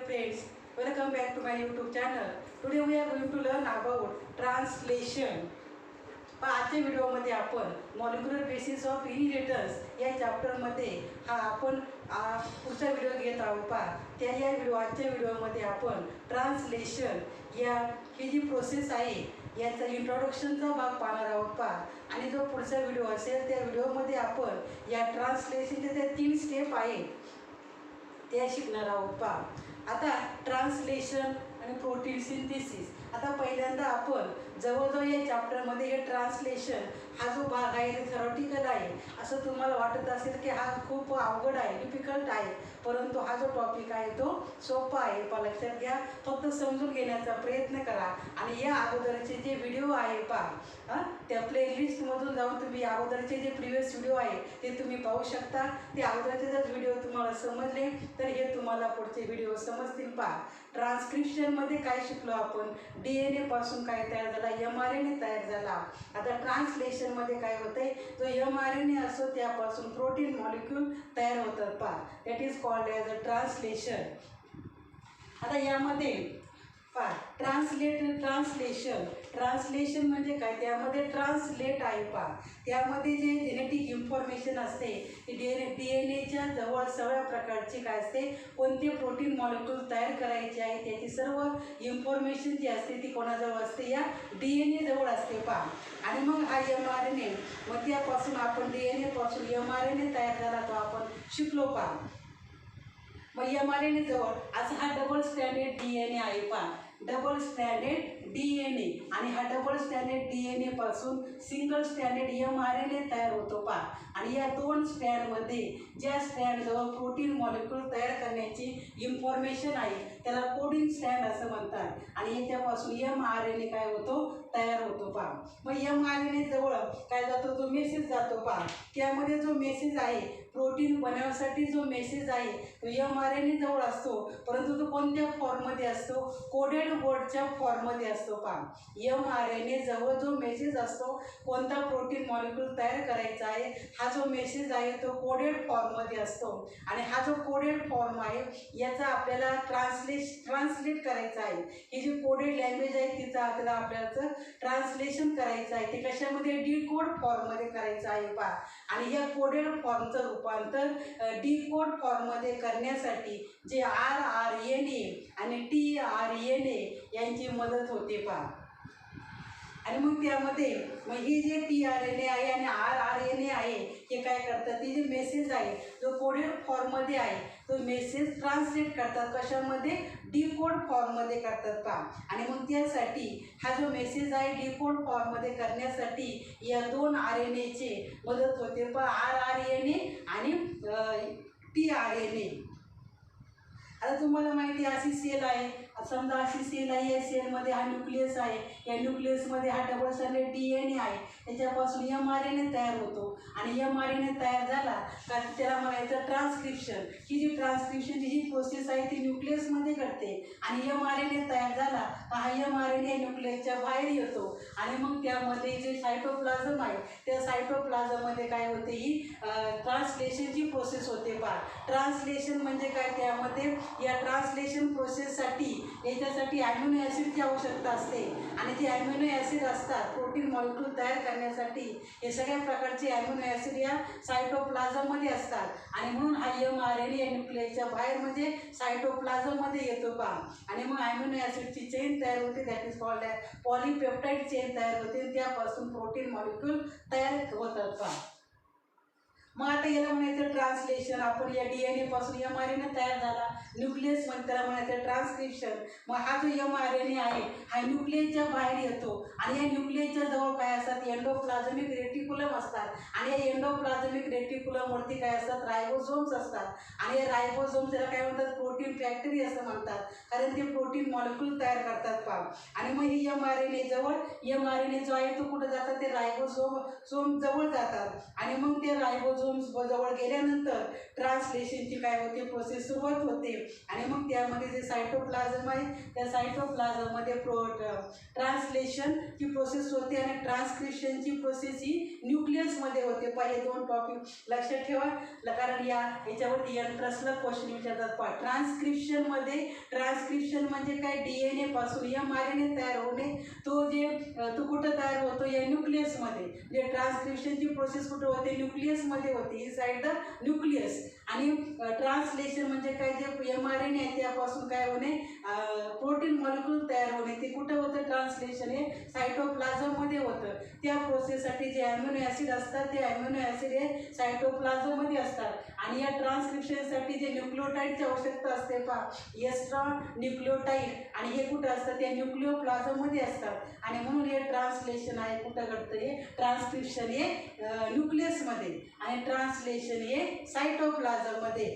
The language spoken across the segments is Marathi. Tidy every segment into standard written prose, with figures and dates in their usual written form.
friends, welcome back to my YouTube channel. Today we are going to learn about translation. आजच्या व्हिडिओमध्ये आपण मॉलिक्युलर बेसिस ऑफ इनहेरिटन्स या चॅप्टरमध्ये आपण पुढचा व्हिडिओ घेत आहोत. आजच्या व्हिडिओमध्ये आपण ट्रान्सलेशन ही जी प्रोसेस आहे याचा इंट्रोडक्शनचा भाग पाहणार आहोत. आणि जो पुढचा व्हिडिओ असेल त्या व्हिडिओमध्ये आपण या ट्रान्सलेशनचे जे 3 स्टेप आहेत ते शिकणार आहोत. आता ट्रान्सलेशन आणि प्रोटीन सिंथेसिस. आता पहिल्यांदा आपण जवळजवळ या चॅप्टरमध्ये हे ट्रान्सलेशन हा जो भाग आहे ते थेरॉटिकल आहे असं तुम्हाला वाटत असेल की हा खूप अवघड आहे, डिफिकल्ट आहे, परंतु हा जो टॉपिक आहे तो सोपा आहे. लक्षात घ्या, फक्त समजून घेण्याचा प्रयत्न करा. आणि या अगोदरचे जे व्हिडिओ आहे त्या प्लेलिस्टमधून जाऊन तुम्ही अगोदरचे जे प्रिव्हियस व्हिडिओ आहे ते तुम्ही पाहू शकता. ते अगोदरचे जर व्हिडिओ तुम्हाला समजले तर हे तुम्हाला पुढचे व्हिडिओ समजतील. ट्रान्सक्रिप्शनमध्ये काय शिकलो आपण, DNA पासून काय तयार झाला, mRNA तयार झाला. आता ट्रान्सलेशनमध्ये काय होतंय, जो mRNA असतो त्यापासून प्रोटीन मॉलिक्यूल तयार होतात. That is called as a translation. आता यामध्ये ट्रान्सलेशन म्हणजे काय, त्यामध्ये ट्रान्सलेट आहे. त्यामध्ये जे जेनेटिक इन्फॉर्मेशन असते DNAच्या जवळ सगळ्या प्रकारची काय असते, कोणते प्रोटीन मॉलिक्यूल तयार करायचे आहे त्याची सर्व इन्फॉर्मेशन जी असते ती कोणाजवळ असते, या DNA जवळ असते. आणि मग हा mRNA, मग त्यापासून आपण DNA पासून mRNA तयार झाला तो आपण शिकलो. मग mRNA जवळ असा हा डबल स्टँडर्ड DNA आहे. डबल स्टँडर्ड DNA, आणि हा डबल स्टँडर्ड DNA पासून सिंगल स्टँडर्ड mRNA तयार होतो. आणि या 2 स्टँडमध्ये ज्या स्टँडजवळ प्रोटीन मॉलिक्यूल तयार करण्याची इन्फॉर्मेशन आहे त्याला कोडिंग स्टँड असं म्हणतात. आणि याच्यापासून mRNA काय होतो, तयार होतो. मग mRNA जवळ काय जातो, जो मेसेज जातो. त्यामध्ये जो मेसेज आहे प्रोटीन बनवण्यासाठी जो मेसेज आहे तो mRNA जवळ असतो, परंतु तो कोणत्या फॉर्ममध्ये असतो, कोडेड वर्डच्या फॉर्ममध्ये असतो. mRNA जवळ जो मेसेज असतो कोणता प्रोटीन मॉलिक्यूल तयार करायचा आहे हा जो मेसेज आहे तो कोडेड फॉर्ममध्ये असतो. आणि हा जो कोडेड फॉर्म आहे याचा आपल्याला ट्रान्सलेट करायचा आहे. ही जी कोडेड लँग्वेज आहे तिचा आपल्याला ट्रान्सलेशन करायचं आहे. ते कशामध्ये, डिकोड फॉर्ममध्ये करायचं आहे. आणि या कोडेड फॉर्मचं रूपांतर डिकोड फॉर्ममध्ये करण्यासाठी जे rRNA आणि tRNA यांची मदत होते. आणि मग त्यामध्ये ही जे tRNA आहे आणि rRNA आहे हे काय करतात, ती जे मेसेज आहे जो कोडेड फॉर्ममध्ये आहे तो मेसेज ट्रान्सलेट करतात. कशामध्ये, डिकोड फॉर्ममध्ये करतात. आणि मग त्यासाठी हा जो मेसेज आहे डिकोड फॉर्ममध्ये करण्यासाठी या 2 RNAची मदत होते. rRNA आणि tRNA. आता तुम्हाला माहिती आहे अशी सेल आहे, समजा अशी सेल आहे, या सेलमध्ये हा न्यूक्लियस आहे, या न्यूक्लियसमध्ये हा डबल स्टँडर्ड DNA आहे, त्याच्यापासून mRNA तयार होतो. आणि mRNA तयार झाला का त्याला म्हणायचं ट्रान्सक्रिप्शन. ही जी ट्रान्सक्रिप्शनची जी प्रोसेस आहे ती न्यूक्लियसमध्ये घडते. आणि mRNA तयार झाला का हा mRNA न्यूक्लियसच्या बाहेर येतो. आणि मग त्यामध्ये जे सायटोप्लाझम आहे त्या सायटोप्लाझममध्ये काय होते, ही ट्रान्सलेशनची प्रोसेस होते. ट्रान्सलेशन म्हणजे काय, त्यामध्ये या ट्रान्सलेशन प्रोसेससाठी याच्यासाठी ॲमिनो ॲसिडची आवश्यकता असते. आणि जे ॲमिनो ॲसिड असतात प्रोटीन मॉलिक्यूल तयार करण्यासाठी हे सगळ्या प्रकारचे ॲमिनो ॲसिड या सायटोप्लाझममध्ये असतात. आणि म्हणून हा mRNA या न्यूक्लियसच्या बाहेर म्हणजे सायटोप्लाझममध्ये येतो. आणि मग ॲमिनो ॲसिडची चेन तयार होते, दॅट इज कॉल्ड पॉलीपेप्टाईड चेन तयार होते. त्यापासून प्रोटीन मॉलिक्यूल तयार होतात. मग आता याला म्हणायचं ट्रान्सलेशन. आपण या DNA पासून mRNA तयार झाला न्यूक्लियसमध्ये, त्याला म्हणायचं ट्रान्सक्रिप्शन. मग हा जो mRNA आहे हा न्यूक्लियसच्या बाहेर येतो. आणि या न्यूक्लियसच्या जवळ काय असतात, एंडोप्लाझमिक रेटिक्युलम असतात. आणि या एंडोप्लाझमिक रेटिक्युलमवरती काय असतात, रायबोझोम्स असतात. आणि या रायबोझोम्स त्याला काय म्हणतात, प्रोटीन फॅक्टरी असं म्हणतात, कारण ते प्रोटीन मॉलिक्यूल तयार करतात. आणि मग ही mRNA जो आहे तो कुठं जातात, ते रायबोझोम जवळ जातात. आणि मग ते रायबोझोम जवळ गेल्यानंतर ट्रान्सलेशनची काय होते, प्रोसेस सुरुवात होते. आणि मग त्यामध्ये जे सायटोप्लाझम आहे त्या सायटोप्लाझममध्ये ट्रान्सलेशनची प्रोसेस होते. आणि ट्रान्सक्रिप्शनची प्रोसेस ही न्यूक्लियसमध्ये होते. हे 2 टॉपिक लक्षात ठेवा, कारण याच्यावरती एंट्रन्सला क्वेश्चन विचारतात. ट्रान्सक्रिप्शन ट्रान्सक्रिप्शन म्हणजे काय, DNA पासून mRNA तयार होणे. तो कुठं तयार होतो, या न्यूक्लियसमध्ये. जे ट्रान्सक्रिप्शनची प्रोसेस कुठं होते, न्यूक्लियसमध्ये होते, इनसाइड द न्यूक्लियस. आणि ट्रान्सलेशन म्हणजे काय, जे mRNA आहे त्यापासून काय होणे, प्रोटीन मॉलिक्यूल तयार होणे. ते कुठं होतं ट्रान्सलेशन, हे सायटोप्लाझममध्ये होतं. त्या प्रोसेससाठी जे अॅमिनो ॲसिड असतात ते अॅमिनो ॲसिड हे सायटोप्लाझममध्ये असतात. आणि या ट्रान्सक्रिप्शनसाठी जे न्यूक्लिओटाईडची आवश्यकता असते एस्ट्रॉन न्यूक्लिओटाईड, आणि हे कुठं असतं, त्या न्यूक्लिओप्लाझममध्ये असतात. आणि म्हणून हे ट्रान्सलेशन आहे कुठं घडतं, हे ट्रान्सक्रिप्शन हे न्यूक्लियसमध्ये आणि ट्रान्सलेशन हे सायटोप्लाझममध्ये.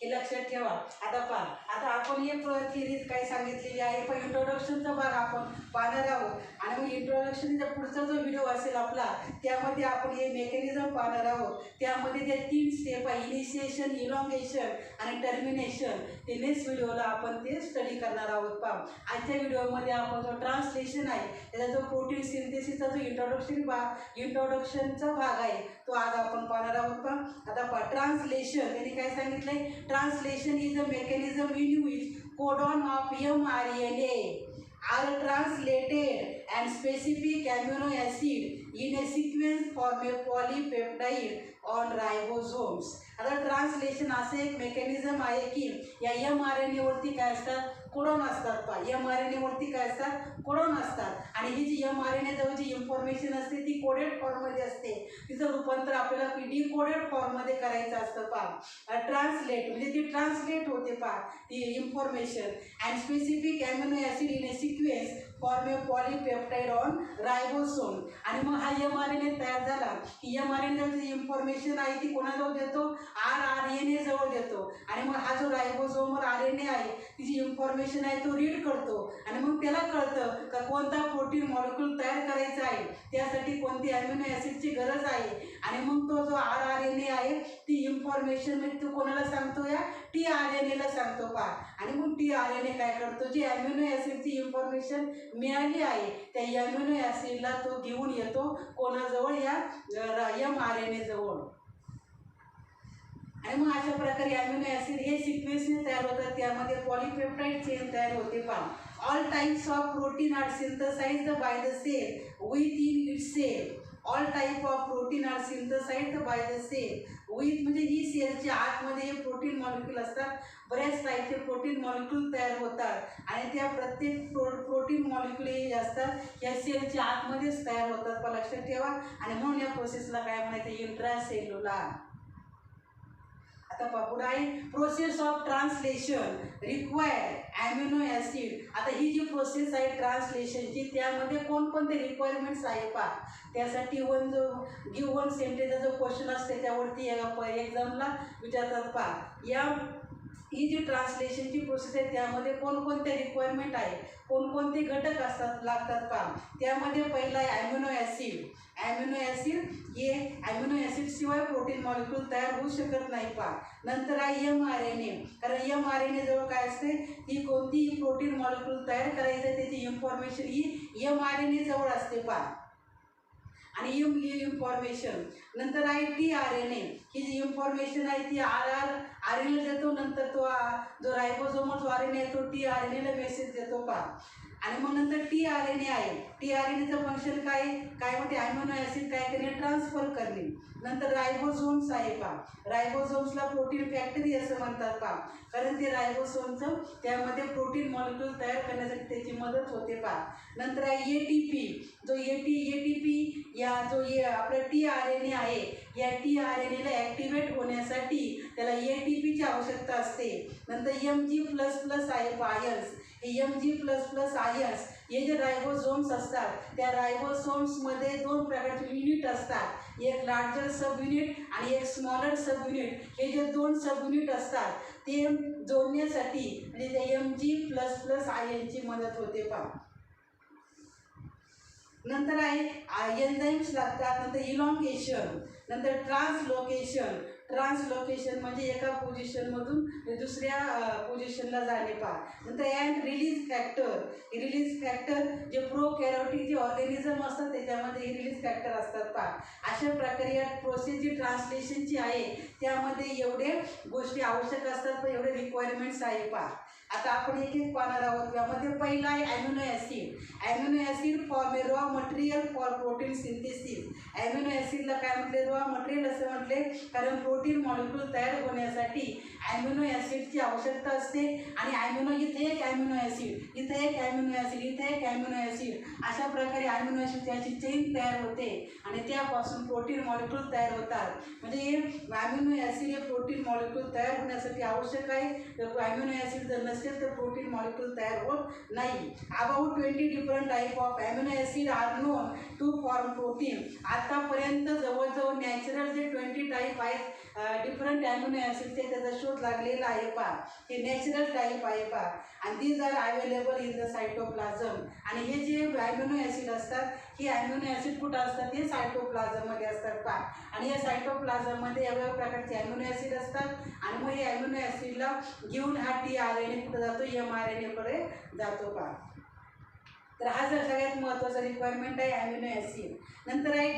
हे लक्षात ठेवा. आता आपण हे थिअरीज काय सांगितलेली आहे, पण इंट्रोडक्शनचा भाग आपण पाहणार आहोत. आणि मग इंट्रोडक्शनचा पुढचा जो व्हिडिओ असेल आपला, त्यामध्ये आपण हे मेकॅनिझम पाहणार आहोत. त्यामध्ये जे 3 स्टेप आहे, इनिशिएशन, इलॉंगेशन आणि टर्मिनेशन, ते नेक्स्ट व्हिडिओला आपण ते स्टडी करणार आहोत. आजच्या व्हिडिओमध्ये आपण जो ट्रान्सलेशन आहे, त्याचा जो प्रोटीन सिंथेसिसचा जो इंट्रोडक्शनचा भाग आहे, तो आज आपण पाहणार आहोत. आता ट्रान्सलेशन, त्यांनी काय सांगितलंय, translation is a mechanism in which codon of mRNA are translated and specific amino acid in a sequence form a polypeptide on ribosomes. आता ट्रान्सलेशन असं एक मेकॅनिझम आहे की या mRNA वरती काय असतात, कोडॉन असतात. mRNA वरती काय असतात, कोडॉन असतात. आणि ही जी mRNA जवळ जी इन्फॉर्मेशन असते ती कोडेड फॉर्ममध्ये असते. तिचं रूपांतर आपल्याला डिकोडेड फॉर्ममध्ये करायचं असतं. ट्रान्सलेट म्हणजे ती ट्रान्सलेट होते ती information. And specific amino acid in a sequence form a polypeptide on ribosome. आणि मग हा mRNA तयार झाला की mRNA जी इन्फॉर्मेशन आहे ती कोणाजवळ देतो, RNA जवळ देतो. आणि मग हा जो रायबोसोमवर RNA आहे तिची इन्फॉर्मेशन आहे तो रीड करतो. आणि मग त्याला कळतं का कोणता प्रोटीन मॉलिक्यूल तयार करायचा आहे, त्यासाठी कोणती ॲमिनो ॲसिडची गरज आहे. आणि मग तो जो RNA आहे ती इन्फॉर्मेशन म्हणजे तो कोणाला सांगतो, या tRNAला सांगतो. आणि मग tRNA काय करतो, जी ॲमिनो ॲसिडची इन्फॉर्मेशन मिळाली आहे त्या ॲमिनो ॲसिडला तो घेऊन येतो कोणाजवळ, या mRNA जवळ. आणि मग अशा प्रकारे ॲमिनो ॲसिड हे सिक्वेन्सने तयार होतात. त्यामध्ये पॉलीपेप्टाइड चेन तयार होते. All types of protein are synthesised by the cell within its cell. All type of protein are synthesised by the cell with म्हणजे ही सेलच्या आतमध्ये हे प्रोटीन मॉलिक्यूल असतात. बऱ्याच टाईपचे प्रोटीन मॉलिक्यूल तयार होतात. आणि त्या प्रत्येक प्रोटीन मॉलिक्यूल हे असतात या सेलच्या आतमध्येच तयार होतात. लक्षात ठेवा. आणि म्हणून या प्रोसेसला काय म्हणायचं, इंट्रासेल्युलर. आता पुढे आहे process of translation required amino acid. आता ही जी प्रोसेस आहे ट्रान्सलेशनची, त्यामध्ये कोणकोणते रिक्वायरमेंट्स आहे त्यासाठी वन सेंटेन्सचा जो क्वेश्चन असते त्यावरती एक्झामला विचारतात. ही जी ट्रान्सलेशनची प्रोसेस आहे त्यामध्ये कोणकोणते रिक्वायरमेंट आहे, कोणकोणते घटक लागतात त्यामध्ये पहिला आहे ॲमिनो ॲसिड. ॲमिनो ॲसिड हे ॲमिनो ॲसिड शिवाय प्रोटीन मॉलिक्यूल तयार होऊ शकत नाही. नंतर आहे mRNA. कारण mRNA जवळ काय असते, ही कोणतीही प्रोटीन मॉलिक्यूल तयार करायचं त्याची इन्फॉर्मेशन ही mRNA जवळ असते. आणि इन्फॉर्मेशन नंतर आहे tRNA. ही जी इन्फॉर्मेशन आहे ती RNA देतो. नंतर तो जो रायबोसोमल जो RNA आहे तो tRNAला मेसेज देतो. आणि मग नंतर tRNA आहे. tRNAचं फंक्शन काय म्हणते, ॲमिनो ॲसिड काय करणे, ट्रान्सफर करणे. नंतर रायबोसोम्स आहे. रायबोसोम्सला प्रोटीन फॅक्टरी असं म्हणतात. कारण ते रायबोसोमचं त्यामध्ये प्रोटीन मॉलिक्यूल तयार करण्यासाठी त्याची मदत होते. नंतर आहे ATP. जो ATP या जो आपला tRNA आहे, या tRNAला ॲक्टिवेट होण्यासाठी त्याला ATPची आवश्यकता असते. नंतर Mg++ आहे आयन्स. हे Mg++ आयन्स हे जे रायबोसोम्स असतात त्या रायबोसोम्समध्ये 2 प्रकारचे युनिट असतात. एक लार्जर सब युनिट आणि एक स्मॉलर सब युनिट. हे जे 2 सब युनिट असतात ते जोडण्यासाठी म्हणजे त्या Mg++ आयनची मदत होते. नंतर आहे एन्झाईम्स लागतात. नंतर इलॉंगेशन, नंतर ट्रान्सलोकेशन. ट्रान्सलोकेशन म्हणजे एका पोझिशनमधून दुसऱ्या पोझिशनला जाणे पहा. नंतर अँड रिलीज फॅक्टर जे प्रोकॅरियोटिक जे ऑर्गॅनिझम असतात त्याच्यामध्ये रिलीज फॅक्टर असतात पहा. अशा प्रकारे या प्रोसेस जी ट्रान्सलेशनची आहे त्यामध्ये एवढे गोष्टी आवश्यक असतात, पण एवढे रिक्वायरमेंट्स आहे पहा. आता आपण एक एक पाहणार आहोत. यामध्ये पहिला आहे amino acid form a raw material for protein synthesis. Amino ॲसिडला काय म्हटले? रॉ मटेरियल असं म्हटले, कारण प्रोटीन मॉलिक्यूल तयार होण्यासाठी ॲमिनो ॲसिडची आवश्यकता असते. आणि ॲमिनो इथे एक ॲमिनो ॲसिड, इथे एक ॲमिनो ॲसिड, इथे एक ॲमिनो ॲसिड, अशा प्रकारे ॲमिनो ॲसिडची अशी चेन तयार होते आणि त्यापासून प्रोटीन मॉलिक्यूल तयार होतात. म्हणजे ॲमिनो ॲसिड हे प्रोटीन मॉलिक्यूल तयार होण्यासाठी आवश्यक आहे. ॲमिनो ॲसिड जर नसेल तर प्रोटीन मॉलिक्यूल तयार होत नाही. About 20 different type of amino acid are known to form protein. आतापर्यंत जवळजवळ नॅचरल जे 20 टाईप आहेत डिफरंट ॲमिनो ॲसिडचे त्याचा शोध लागलेला आहे पहा. हे नॅचरल टाईप आहे पहा. आणि these are available in the cytoplasm. आणि हे जे ॲमिनो ॲसिड असतात हे ॲमिनो ॲसिड कुठं असतात? हे सायटोप्लाझममध्ये असतात पहा. आणि या सायटोप्लाझममध्ये वेगवेगळ्या प्रकारचे ॲमिनो ॲसिड असतात. आणि मग हे ॲमिनो ॲसिडला घेऊन हा tRNA कुठं जातो? mRNA कडे जातो पहा. तर हा जर सगळ्यात महत्त्वाचा रिक्वायरमेंट आहे ॲमिनो ॲसिड. नंतर आहे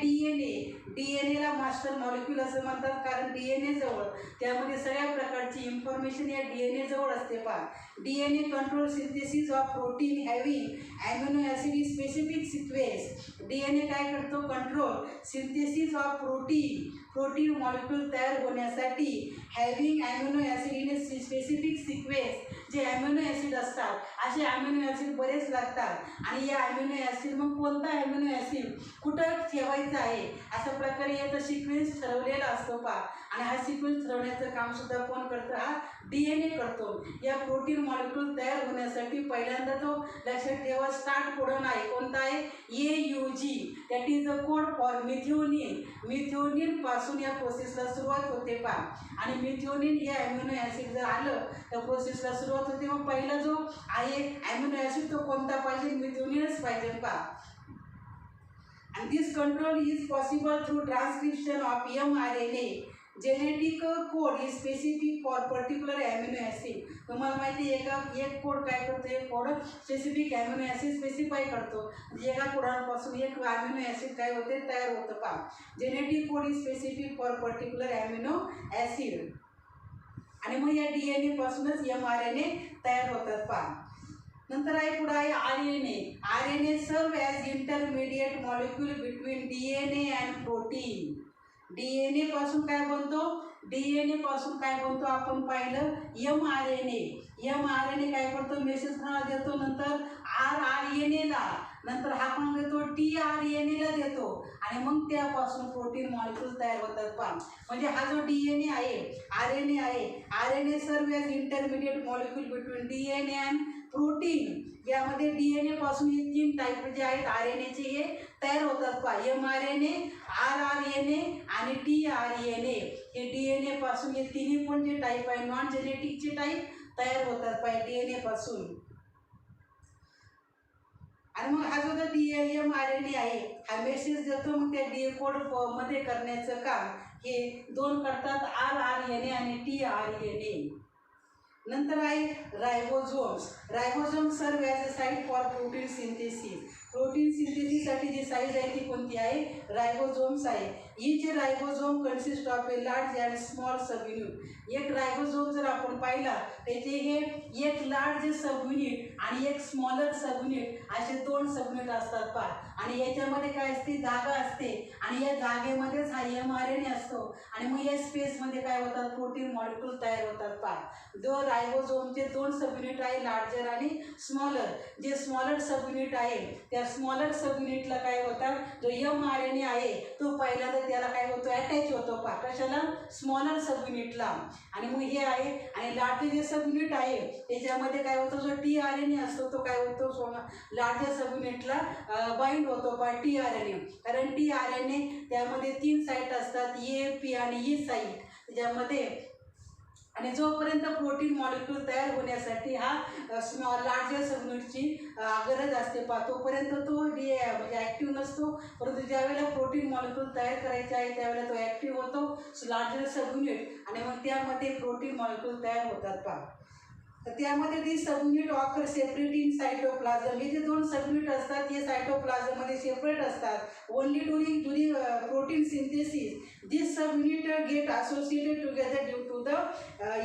डीएनएला मास्टर मॉलिक्यूल असं म्हणतात, कारण डीएनए जवळ त्यामध्ये सगळ्या प्रकारची इन्फॉर्मेशन या डीएनए जवळ असते पहा. DNA control synthesis of protein having amino acid in specific sequence. DNA काय करतो? Control synthesis of protein molecule तयार होण्यासाठी having amino acid in a specific sequence. जे ॲमिनो ॲसिड असतात असे ॲमिनो ॲसिड बरेच लागतात. आणि या ॲमिनो ॲसिड मग कोणता ॲमिनो ॲसिड कुठं ठेवायचा आहे अशा प्रकारे याचा सिक्वेन्स ठरवलेला असतो पहा. आणि हा सिक्वेन्स ठरवण्याचं काम सुद्धा कोण करतं? हा डीएनए करतो. या प्रोटीन मॉलिक्यूल तयार होण्यासाठी पहिल्यांदा तो लक्षात ठेवा स्टार्ट कोडॉन आहे. कोणता आहे? AUG. That is the code for methionine. Methionine पासून या प्रोसेसला सुरुवात होते पहा. आणि मिथ्योनिन हे ॲमिनो ॲसिड जर आलं तर प्रोसेसला सुरुवात होते. मग पहिला जो आहे ॲमिनो ॲसिड तो कोणता पाहिजे? मिथ्योनिनच पाहिजे पहा. And this control is possible through transcription of mRNA. Genetic code is specific for particular amino acid. तुम्हाला माहिती आहे एक कोड काय करतो? एक code specific amino acid specify करतो. म्हणजे एका कोडापासून एक ॲमिनो ॲसिड काय होते? तयार होतं पहा. Genetic code is specific for particular amino acid. आणि मग या डीएनए पासूनच mRNA तयार होतात पहा. नंतर आहे पुढे आहे RNA सर्व as intermediate molecule between DNA and protein. DNA पासून काय बनतो? डीएनए पासून काय बनतो आपण पाहिलं? mRNA काय करतो? मेसेज कोणाला देतो? नंतर rRNAला, नंतर हा पण देतो tRNAला देतो. आणि मग त्यापासून प्रोटीन मॉलिक्यूल तयार होतात पहा. म्हणजे हा जो डीएनए आहे RNA आहे, RNA सर्व as intermediate molecule between DNA and protein. यामध्ये डीएनए पासून हे 3 टाईप जे आहेत RNAचे हे तयार होतात पहा. mRNA, rRNA आणि tRNA. हे डीएनए पासून हे तिन्ही पण जे टाईप आहे नॉन जेनेटिकचे टाईप तयार होतात पहा डीएनए पासून. आणि मग हा जो mRNA आहे हा मेसेज देतो. मग त्या कोड मध्ये करण्याचं काम हे 2 करतात rRNA आणि tRNA. नंतर आहे ribosome serve as a site for protein synthesis. Protein सिंथेसिससाठी जी साईट आहे ती कोणती आहे? रायबोझोम्स आहे. Each ribosome consist of a large and small subunit. एक रायबोझोम जर आपण पाहिला त्याचे हे एक लार्ज सबयुनिट आणि एक स्मॉलर सबयुनिट असे 2 सबयुनिट असतात पहा. आणि याच्यामध्ये काय असते? जागा असते. आणि या जागेमध्येच हा mRNA असतो. आणि मग या स्पेसमध्ये काय होतात? प्रोटीन मॉलिक्यूल तयार होतात पहा. जो रायबोझोमचे 2 सबयुनिट आहे लार्जर आणि स्मॉलर. जे स्मॉलर सबयुनिट आहे त्या स्मॉलर सबयुनिटला काय होतात? जो mRNA आहे तो पहिल्यांदा त्याला काय होतो? अटॅच होतो पहा. कशाला? स्मॉलर सबयुनिटला. आणि मग हे आहे. आणि लार्जर जे सबयुनिट आहे त्याच्यामध्ये काय होतं? जो tRNA असतो तो काय होतो? लार्जर सबयुनिटला बाइंड होतो पहा tRNA. कारण tRNA त्यामध्ये 3 साईट असतात A, P आणि E साईट त्याच्यामध्ये. आणि जोपर्यंत प्रोटीन मॉलिक्यूल तयार होण्यासाठी हा स्मॉल लार्जर सबयुनिटची गरज असते तोपर्यंत तो म्हणजे ॲक्टिव्ह नसतो. परंतु ज्यावेळेला प्रोटीन मॉलिक्यूल तयार करायचे आहे त्यावेळेला तो ॲक्टिव्ह होतो लार्जर सबयुनिट आणि मग त्यामध्ये प्रोटीन मॉलिक्यूल तयार होतात तर त्यामध्ये ती subunit occur separate in cytoplasm. हे जे 2 सबयुनिट असतात हे सायटोप्लाझममध्ये सेपरेट असतात only during protein synthesis. This subunit get associated together due to the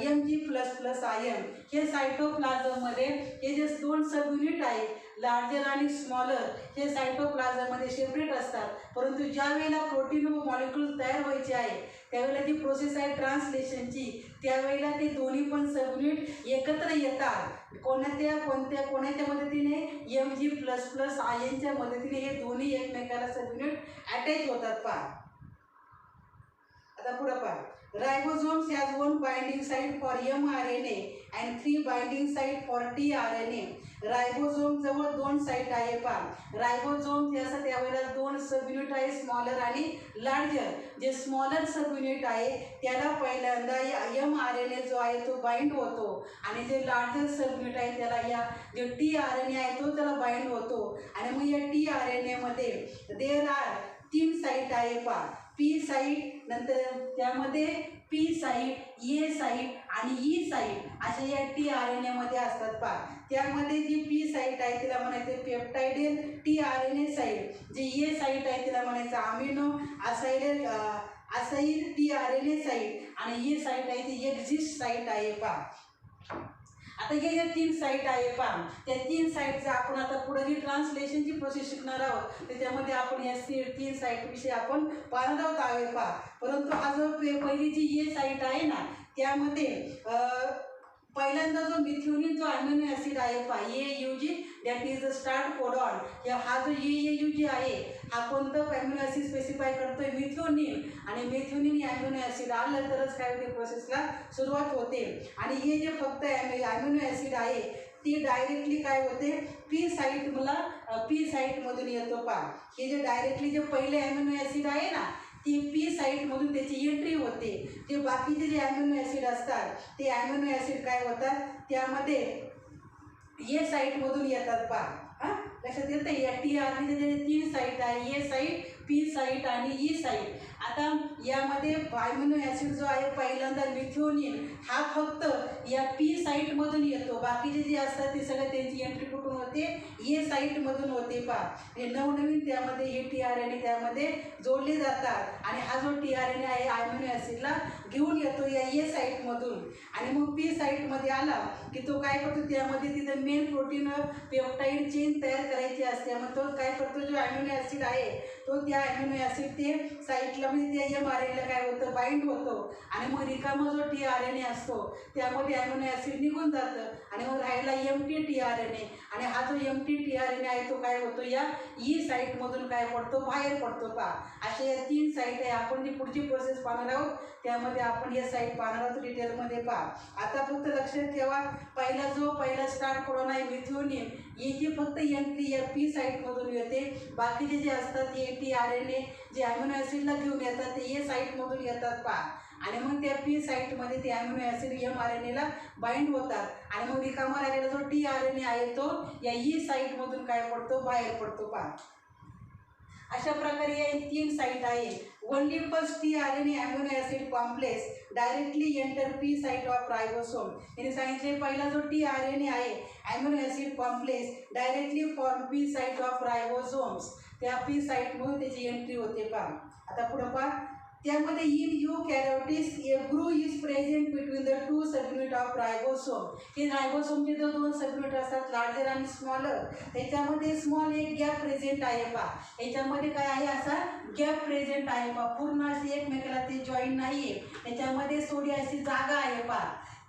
Mg++ ion. हे सायटोप्लाझममध्ये हे जे 2 सबयुनिट आहेत लार्जर आणि स्मॉलर हे सायटोप्लाझममध्ये सेपरेट असतात. परंतु ज्या वेळेला प्रोटीन मॉलिक्यूल तयार व्हायचे आहे त्यावेळेला जी प्रोसेस आहे ट्रान्सलेशनची त्यावेळेला ते दोन्ही पण सबयुनिट एकत्र येतात कोणाच्या मदतीने Mg++ आयनच्या मदतीने हे दोन्ही एकमेकाला सबयुनिट अटॅच होतात आता पुढे ribosomes has 1 binding site for mRNA and 3 binding site for tRNA. Ribosome जवळ 2 साइट आहे रायबोसोम त्यावेळेला 2 सबयुनिट आहे स्मॉलर आणि लार्जर. जे स्मॉलर सबयुनिट आहे त्याला पहिल्यांदा mRNA जो आहे तो बाइंड होतो आणि जे लार्जर सबयुनिट आहे त्याला जो tRNA आहे तो त्याला बाइंड होतो आणि मग या tRNA मध्ये देर आर 3 साइट आहे पी साइट नंतर त्यामध्ये पी साइट ए साइट आणि ई साइट अशा या tRNA मध्ये असतात त्यामध्ये जी पी साइट आहे तिला म्हणायचं पेप्टाइडेल tRNA साइट. जी ए साइट आहे तिला म्हणायचं अमिनो असाइल tRNA साइट आणि ई साइट आहे ती एक्झिस्ट साइट आहे आता हे जे 3 साइट आहे त्या 3 साइटचं आपण आता पुढे जी ट्रान्सलेशनची प्रोसेस शिकणार आहोत त्याच्यामध्ये आपण या 3 साइट विषयी आपण पाहणार आहोत परंतु हा जो पहिली जी ए साइट आहे ना त्यामध्ये पहिल्यांदा जो मिथ्योनिन जो अमिनो ॲसिड आहे AUG that is the start codon. हा जो AUG आहे हा कोणतं अमिनो ॲसिड स्पेसिफाय करतोय मिथ्योनिन आणि मिथ्योनिन अमिनो ॲसिड आलं तरच काय होते प्रोसेसला सुरुवात होते आणि हे जे फक्त अमिनो ॲसिड आहे ती डायरेक्टली काय होते पी साइटमधून येतो हे जे डायरेक्टली जे पहिले अमिनो ॲसिड आहे ना ती पी साइटमधून त्याची एंट्री होते. जे बाकीचे जे अमिनो ॲसिड असतात ते अमिनो ॲसिड काय होतात त्यामध्ये ए साइटमधून येतात लक्षात येतं या tRNA जे 3 साइट आहे ए साइट पी साइट आणि ई साइट. आता यामध्ये अमिनो ॲसिड जो आहे पहिल्यांदा मिथ्योनिन हा फक्त या पी साइटमधून येतो बाकीचे जे असतात ते सगळे त्यांची एंट्री कुठून होते ए साइटमधून होते हे नवनवीन त्यामध्ये हे tRNA त्यामध्ये जोडले जातात आणि हा जो tRNA आहे अमिनो ॲसिडला घेऊन येतो या ए साइटमधून आणि मग पी साइटमध्ये आला की तो काय करतो त्यामध्ये तिथं मेन प्रोटीन पेप्टाइड चेन तयार करायची असते मग तो काय करतो जो अमिनो ॲसिड आहे तो त्या अमिनो ॲसिड ते साइटला म्हणजे त्या mRNAला काय होतं बाइंड होतो आणि मग रिकामा जो tRNA असतो त्यामध्ये अमिनो ॲसिड निघून जातं आणि मग राहिला एम्प्टी tRNA आणि हा जो एम्प्टी tRNA आहे तो काय होतो या ई साइटमधून काय पडतो बाहेर पडतो अशा या 3 साइट आहे. आपण जी पुढची प्रोसेस पाहणार आहोत त्यामध्ये आपण या साइट पाहणार आहोत डिटेलमध्ये आता फक्त लक्षात ठेवा पहिला स्टार्ट कोडॉन आहे मिथ्योनिन याची फक्त एंट्री या पी साइटमधून येते बाकीचे जे असतात हे tRNA जे अमिनो ॲसिडला घेऊन येतात ते ए साइटमधून येतात आणि मग त्या पी साइटमध्ये ते अमिनो ॲसिड mRNAला बाइंड होतात आणि मग रिकामा राहिलेला जो tRNA आहे तो या ई साइटमधून काय पडतो बाहेर पडतो अशा प्रकारे या 3 साइट आहे. Only first tRNA amino acid complex directly enter P site of ribosome. याने सांगितले पहिला जो tRNA आहे amino acid complex directly form P site of ribosomes त्या पी साइटमधून त्याची एंट्री होते आता पुढे त्यामध्ये in eukaryotes a groove is present between the 2 subunit of ribosome. हे रायबोसोमचे जो 2 सबयुनिट असतात लार्जर आणि स्मॉलर त्याच्यामध्ये स्मॉल एक गॅप प्रेझेंट आहे याच्यामध्ये काय आहे असा गॅप प्रेझेंट आहे पूर्ण अशी एकमेकाला ते जॉईन नाही आहे त्याच्यामध्ये थोडी अशी जागा आहे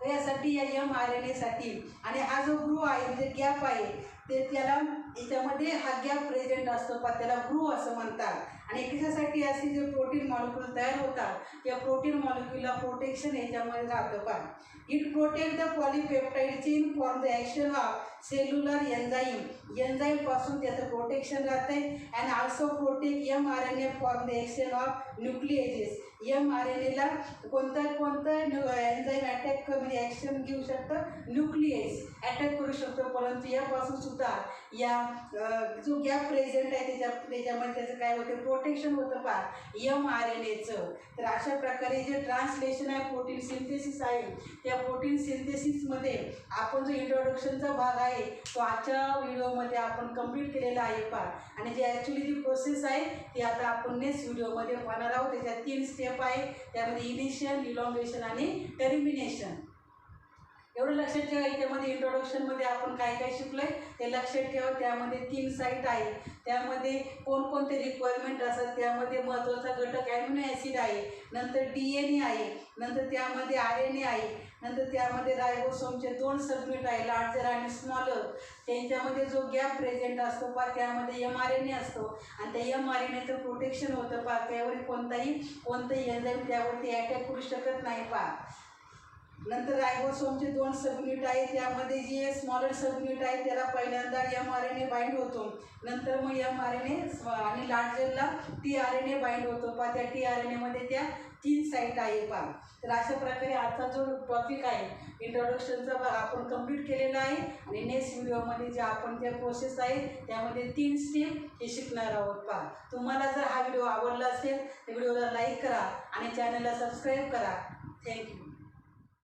यासाठी या mRNAसाठी आणि हा जो ग्रूव आहे म्हणजे गॅप आहे ते त्याला याच्यामध्ये हा गॅप प्रेझेंट असतो त्याला ग्रूव असं म्हणतात आणि कशासाठी असे जे प्रोटीन मॉलिक्यूल तयार होतात त्या प्रोटीन मॉलिक्यूलला प्रोटेक्शन याच्यामध्ये राहतं पहा. It protect the polypeptide chain for the action of cellular enzyme पासून त्याचं प्रोटेक्शन राहते. And also protect mRNA for the action of nucleases. mRNAला कोणतं एन्झाईम अटॅक म्हणजे ॲक्शन घेऊ शकतं, न्यूक्लियस अटॅक करू शकतो. परंतु यापासून सुद्धा या जो गॅप प्रेझेंट आहे त्याच्यामध्ये त्याचं काय होतं, प्रोटेक्शन होतं पहा mRNAचं. तर अशा प्रकारे जे ट्रान्सलेशन आहे प्रोटीन सिंथेसिस आहे त्या प्रोटीन सिंथेसिसमध्ये आपण जो इंट्रोडक्शनचा भाग आहे तो आजच्या व्हिडिओमध्ये आपण कंप्लीट केलेला आहे पहा. आणि जे ॲक्च्युली जी प्रोसेस आहे ती आता आपण नेक्स्ट व्हिडिओमध्ये पाहणार आहोत. त्याच्यात 3 स्टेप आहे, त्यामध्ये इनिशियल, इलॉंगेशन आणि टर्मिनेशन. एवढं लक्षात ठेवा. याच्यामध्ये इंट्रोडक्शनमध्ये आपण काय काय शिकलोय ते लक्षात ठेवा. त्यामध्ये 3 साईट आहे, त्यामध्ये कोणकोणते रिक्वायरमेंट असतात, त्यामध्ये महत्त्वाचा घटक ॲमिनो ॲसिड आहे, नंतर DNA आहे, नंतर त्यामध्ये RNA आहे, नंतर त्यामध्ये रायबोसोमचे 2 सबमिट आहे, लार्जर आणि स्मॉलर. त्यांच्यामध्ये जो गॅप प्रेझेंट असतो पहा त्यामध्ये mRNA असतो आणि त्या mRNAचं प्रोटेक्शन होतं पहा. त्यावर कोणतंही एन्झाईम त्यावरती अटॅक करू शकत नाही पहा. नंतर रायबोसोमचे 2 सबयुनिट आहे, त्यामध्ये जे स्मॉलर सबयुनिट आहे त्याला पहिल्यांदा mRNA बाइंड होतो, नंतर मग mRNA आणि लार्जरला tRNA बाइंड होतो पहा. त्या tRNAमध्ये त्या 3 साईट आहे पहा. तर अशा प्रकारे आजचा जो टॉपिक आहे इंट्रोडक्शनचा भाग आपण कंप्लीट केलेला आहे. आणि नेक्स्ट व्हिडिओमध्ये जे आपण त्या प्रोसेस आहे त्यामध्ये 3 स्टेप हे शिकणार आहोत पहा. तुम्हाला जर हा व्हिडिओ आवडला असेल तर व्हिडिओला लाईक करा आणि चॅनलला सबस्क्राईब करा. थँक्यू.